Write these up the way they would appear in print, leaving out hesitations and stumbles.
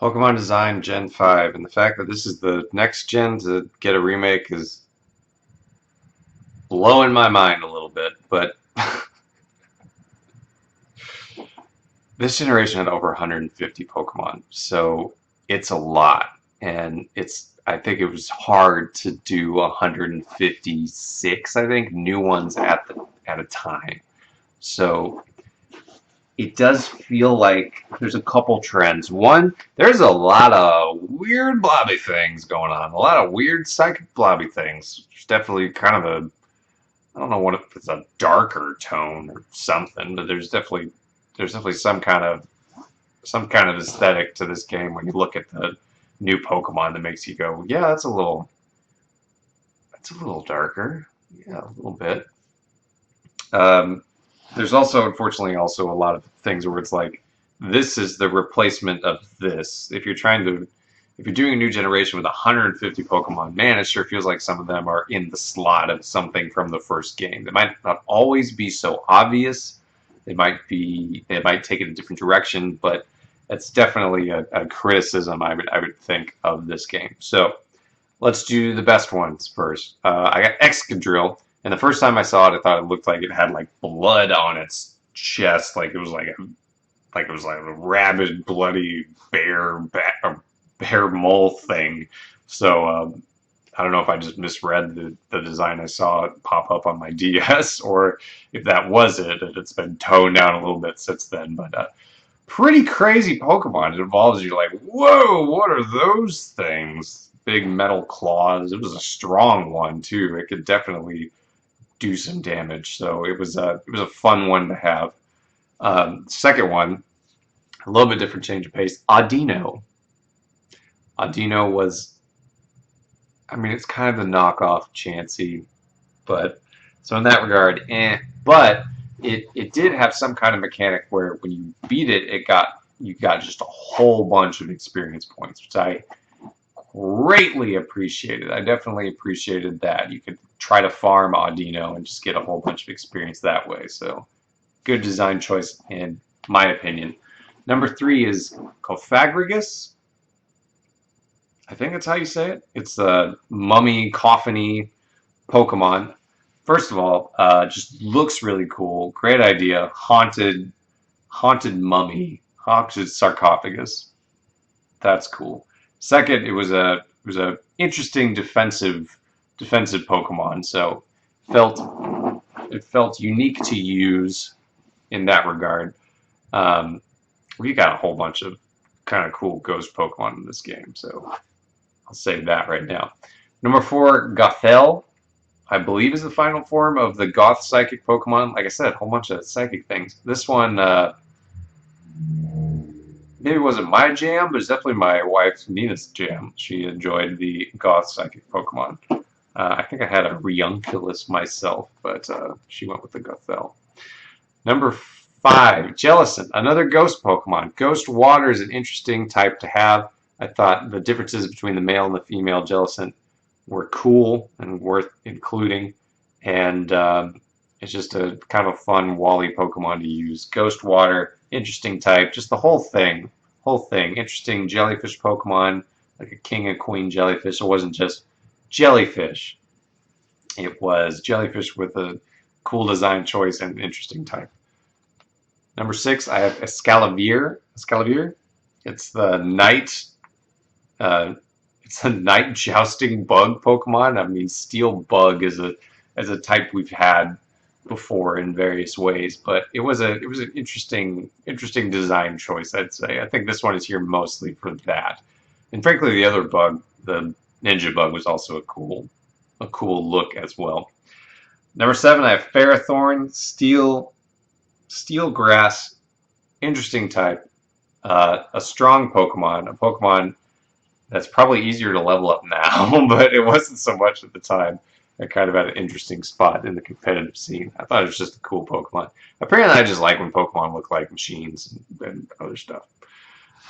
Pokemon Design Gen 5, and the fact that this is the next gen to get a remake is blowing my mind a little bit. But this generation had over 150 Pokemon, so it's a lot. And I think it was hard to do 156, I think, new ones at a time. So it does feel like there's a couple trends. One, there's a lot of weird blobby things going on. A lot of weird psychic blobby things. It's definitely kind of I don't know what if it's a darker tone or something, but there's definitely some kind of aesthetic to this game when you look at the new Pokemon that makes you go, yeah, that's a little darker. Yeah, a little bit. Um, there's also, unfortunately, also a lot of things where it's like, this is the replacement of this. If you're doing a new generation with 150 Pokemon, man, it sure feels like some of them are in the slot of something from the first game. They might not always be so obvious. They might take it a different direction, but it's definitely a criticism I would think of this game. So let's do the best ones first. I got Excadrill, and the first time I saw it, I thought it looked like it had like blood on its chest, like it was like a rabid, bloody bear mole thing. So I don't know if I just misread the design I saw pop up on my DS, or if that was it, and it's been toned down a little bit since then. But pretty crazy Pokemon. It involves you like, whoa, what are those things? Big metal claws. It was a strong one too. It could definitely do some damage. So it was a fun one to have. Second one, a little bit different change of pace. Audino. Audino was, I mean, it's kind of the knockoff Chansey, but so in that regard, But it did have some kind of mechanic where when you beat it, you got just a whole bunch of experience points, which I greatly appreciated. I definitely appreciated that. You could try to farm Audino and just get a whole bunch of experience that way. So good design choice in my opinion. Number three is Cofagrigus. I think that's how you say it. It's a mummy, coffiny Pokemon. First of all, just looks really cool. Great idea. Haunted mummy, haunted sarcophagus. That's cool. Second, it was a interesting defensive Pokemon. So felt it felt unique to use in that regard. Um, we got a whole bunch of kind of cool ghost Pokemon in this game, so I'll say that right now. Number four, Gothel, I believe is the final form of the Goth Psychic Pokemon. Like I said, a whole bunch of psychic things. This one maybe wasn't my jam, but it's definitely my wife Nina's jam. She enjoyed the Goth Psychic Pokemon. I think I had a Riunculus myself, but she went with the Gothel. Number five, Jellicent, another ghost Pokemon. Ghost Water is an interesting type to have. I thought the differences between the male and the female Jellicent were cool and worth including. And it's just a kind of a fun Wally Pokemon to use. Ghost Water, interesting type. Just the whole thing. Whole thing. Interesting jellyfish Pokemon, like a king and queen jellyfish. It wasn't just jellyfish. It was jellyfish with a cool design choice and interesting type. Number six, I have Escalavier. Escalavier. It's the night. Uh, it's a night jousting bug Pokemon. I mean, Steel Bug is a type we've had before in various ways, but it was an interesting design choice, I'd say. I think this one is here mostly for that, and frankly, the other bug, the Ninja Bug, was also a cool look as well. Number seven, I have Ferrothorn, Steel Grass, interesting type, a strong Pokemon, a Pokemon that's probably easier to level up now, but it wasn't so much at the time. It kind of had an interesting spot in the competitive scene. I thought it was just a cool Pokemon. Apparently, I just like when Pokemon look like machines and other stuff.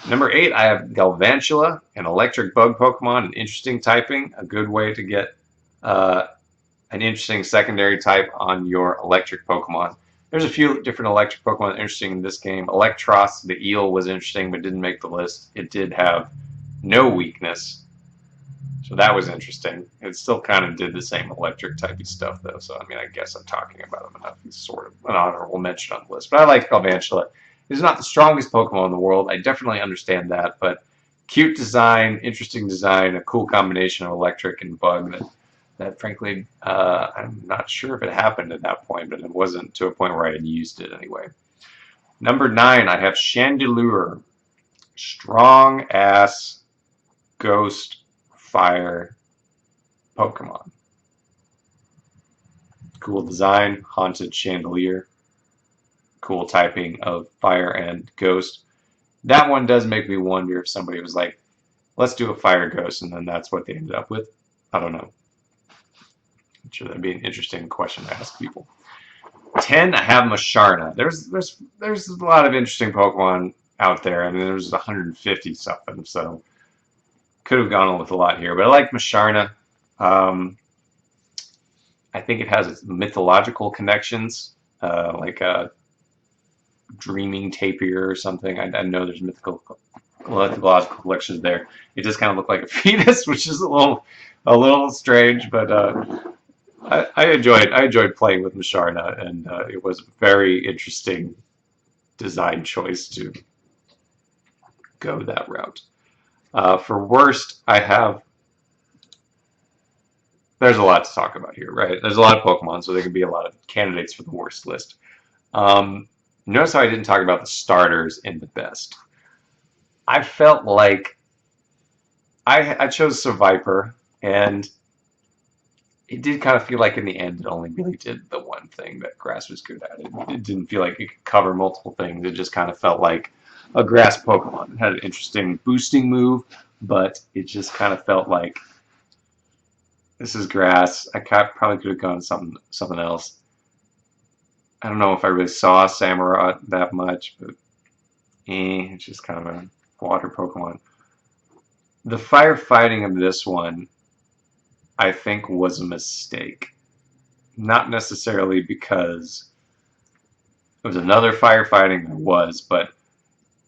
Number eight, I have Galvantula, an electric bug Pokemon, an interesting typing, a good way to get uh, an interesting secondary type on your electric Pokemon. There's a few different electric Pokemon that are interesting in this game. Electros, the eel, was interesting but didn't make the list. It did have no weakness, so that was interesting. It still kind of did the same electric typey stuff though. So I mean, I guess I'm talking about him enough. He's sort of an honorable mention on the list. But I like Galvantula. He's not the strongest Pokemon in the world. I definitely understand that, but cute design, interesting design, a cool combination of electric and bug that frankly, I'm not sure if it happened at that point, but it wasn't to a point where I had used it anyway. Number 9, I have Chandelure. Strong ass ghost fire Pokemon. Cool design, haunted chandelier. Cool typing of fire and ghost. That one does make me wonder if somebody was like, let's do a fire ghost, and then that's what they ended up with. I don't know. I'm sure that'd be an interesting question to ask people. 10, I have Masharna. There's a lot of interesting Pokemon out there. I mean, there's 150 something, so could have gone on with a lot here. But I like Masharna. Um, I think it has its mythological connections, like a dreaming tapir or something. I know there's mythological connections there. It just kind of looked like a fetus, which is a little strange, but I enjoyed playing with Masharna, and it was a very interesting design choice to go that route. For worst, I have. There's a lot to talk about here, right? There's a lot of Pokemon, so there could be a lot of candidates for the worst list. Um, Notice how I didn't talk about the starters in the best. I felt like I chose Seviper, and it did kind of feel like in the end it only really did the one thing that grass was good at. It didn't feel like it could cover multiple things. It just kind of felt like a grass Pokemon. It had an interesting boosting move, but it just kind of felt like this is grass. Probably could have gone something else. I don't know if I really saw Samurott that much, but it's just kind of a water Pokemon. The firefighting of this one, I think, was a mistake. Not necessarily because it was another firefighting there was, but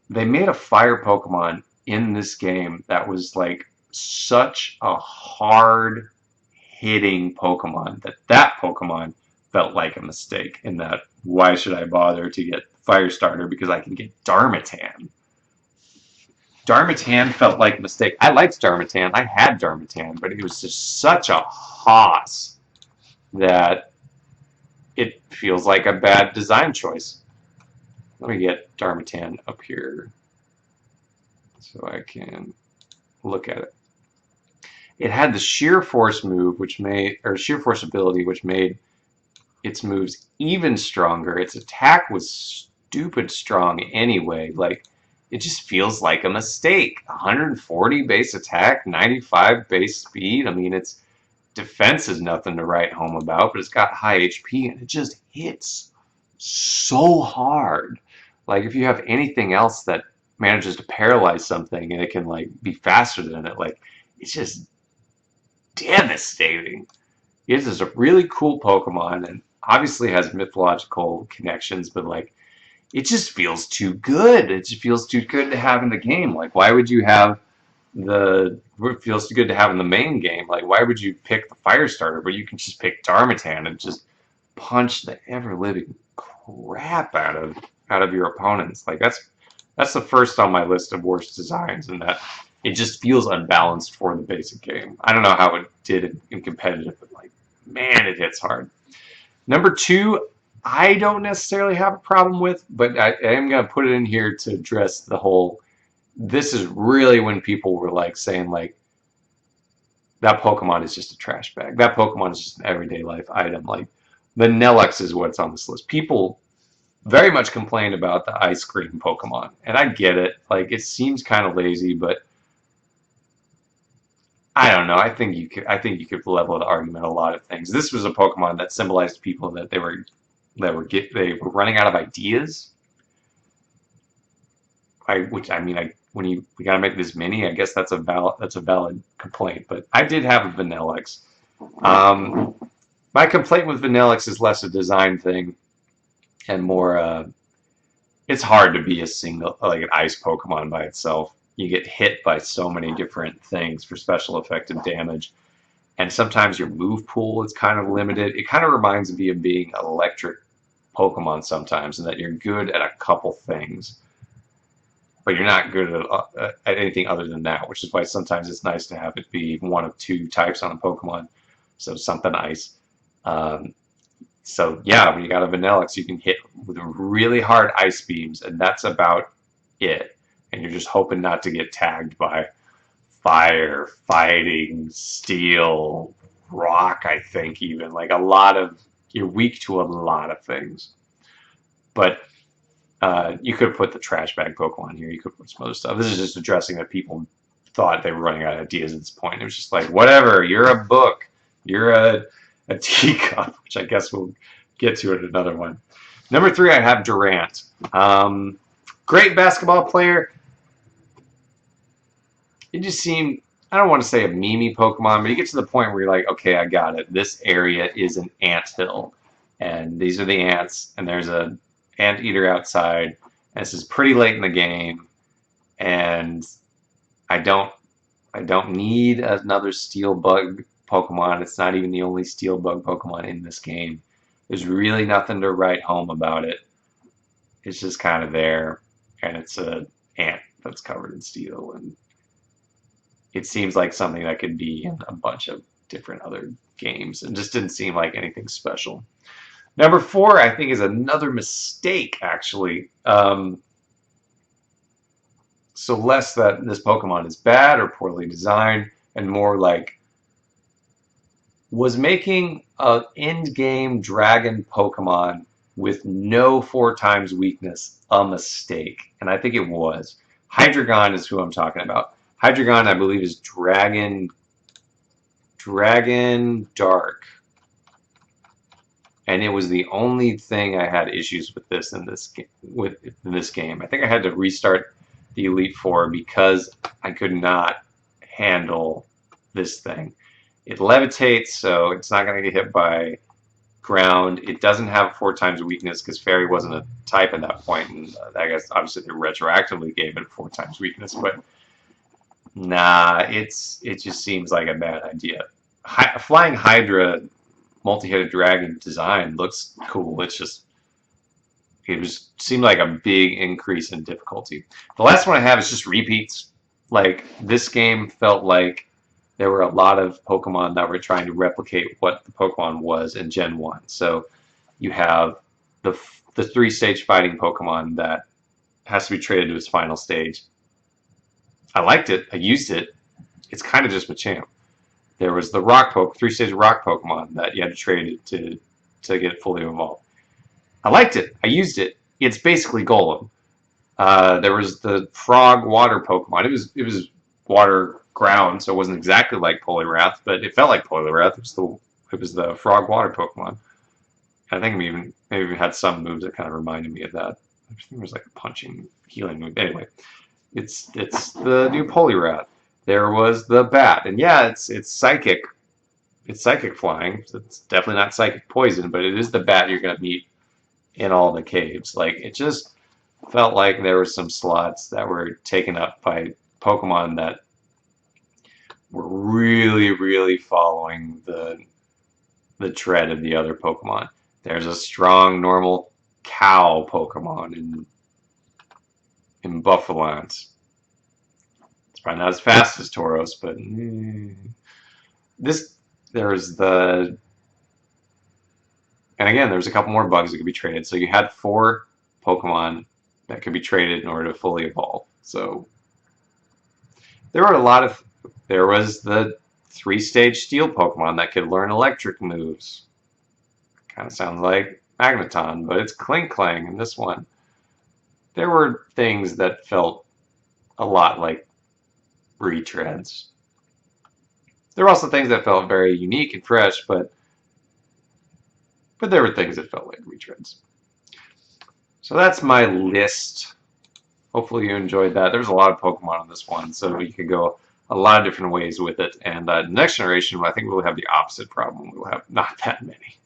they made a fire Pokemon in this game that was like such a hard hitting Pokemon that Pokemon felt like a mistake in that why should I bother to get Fire Starter because I can get Darmatan. Darmatan felt like a mistake. I liked Darmatan. I had Darmatan, but it was just such a hoss that it feels like a bad design choice. Let me get Darmatan up here so I can look at it. It had the Sheer Force move, Sheer Force ability, which made its moves even stronger. Its attack was stupid strong anyway. Like, it just feels like a mistake. 140 base attack, 95 base speed. I mean, its defense is nothing to write home about, but it's got high HP and it just hits so hard. Like, if you have anything else that manages to paralyze something and it can like be faster than it, like it's just devastating. It is a really cool Pokemon and obviously has mythological connections, but like it just feels too good. It just feels too good to have in the game. Like, why would you have it feels too good to have in the main game? Like, why would you pick the fire starter where you can just pick Darmatan and just punch the ever living crap out of your opponents? Like, that's the first on my list of worst designs, and that it just feels unbalanced for the basic game. I don't know how it did in competitive, but like, man, it hits hard. Number 2, I don't necessarily have a problem with, but I am going to put it in here to address the whole. This is really when people were like saying like that Pokemon is just a trash bag. That Pokemon is just an everyday life item. Like Vanillux is what's on this list. People very much complained about the ice cream Pokemon, and I get it. Like it seems kind of lazy, but I don't know. I think you could level the argument a lot of things. This was a Pokemon that symbolized people that they were running out of ideas. When we gotta make this mini, I guess that's a valid complaint. But I did have a Vanillux. My complaint with Vanillux is less a design thing. and more. It's hard to be a single like an ice Pokemon by itself. You get hit by so many different things for special effective damage, and sometimes your move pool is kind of limited. It kind of reminds me of being an electric Pokemon sometimes, and that you're good at a couple things, but you're not good at anything other than that. Which is why sometimes it's nice to have it be one of two types on a Pokemon. So something ice. Um, so yeah, when you got a Vanillix, you can hit with really hard ice beams, and that's about it. And you're just hoping not to get tagged by fire, fighting, steel, rock. I think even like a lot of you're weak to a lot of things. But you could put the trash bag Pokemon here. You could put some other stuff. This is just addressing that people thought they were running out of ideas at this point. It was just like, whatever. You're a book. You're a teacup, which I guess we'll get to at another one. Number 3, I have Durant. Great basketball player. It just seemed, I don't want to say a memey Pokemon, but you get to the point where you're like, okay, I got it. This area is an ant hill, and these are the ants, and there's a anteater outside, and this is pretty late in the game, and I don't I don't need another steel bug Pokemon. It's not even the only steel bug Pokemon in this game. There's really nothing to write home about it. It's just kind of there, and it's a ant that's covered in steel, and it seems like something that could be in a bunch of different other games, and just didn't seem like anything special. Number 4, I think, is another mistake, actually. So less that this Pokemon is bad or poorly designed, and more like was making an end game dragon Pokemon with no 4 times weakness a mistake, and I think it was. Hydreigon is who I'm talking about. Hydreigon, I believe, is Dragon Dark, and it was the only thing I had issues with this in this game. I think I had to restart the Elite Four because I could not handle this thing. It levitates, so it's not going to get hit by ground. It doesn't have 4 times weakness because Fairy wasn't a type at that point, and I guess obviously they retroactively gave it 4 times weakness, but nah, it just seems like a bad idea. Flying Hydra multi-headed dragon design looks cool. It seemed like a big increase in difficulty. The last one I have is just repeats. Like this game felt like there were a lot of Pokemon that were trying to replicate what the Pokemon was in Gen 1. So you have the 3-stage fighting Pokemon that has to be traded to its final stage. I liked it. I used it. It's kind of just Machamp. There was the 3-stage rock Pokemon that you had to trade to get fully evolved. I liked it. I used it. It's basically Golem. There was the frog water Pokemon. It was water ground, so it wasn't exactly like Poliwrath, but it felt like Poliwrath. It was the frog water Pokemon. I think maybe it had some moves that kind of reminded me of that. I think there was like a punching healing move. Anyway, it's the new Poliwrath. There was the bat, and yeah, it's psychic. It's psychic flying. So it's definitely not psychic poison, but it is the bat you're gonna meet in all the caves. Like it just felt like there were some slots that were taken up by Pokemon that were really, really following the tread of the other Pokemon. There's a strong normal cow Pokemon in Buffalance. It's probably not as fast as Tauros, but this there's the and again there's a couple more bugs that could be traded. So you had 4 Pokemon that could be traded in order to fully evolve. So there were a lot of there was the 3-stage steel Pokemon that could learn electric moves. Kind of sounds like Magneton, but it's Clink Clang in this one. There were things that felt a lot like retreads. There were also things that felt very unique and fresh, but there were things that felt like retreads. So that's my list. Hopefully you enjoyed that. There's a lot of Pokemon on this one, so you could go a lot of different ways with it. And next generation, I think we'll have the opposite problem. We'll have not that many.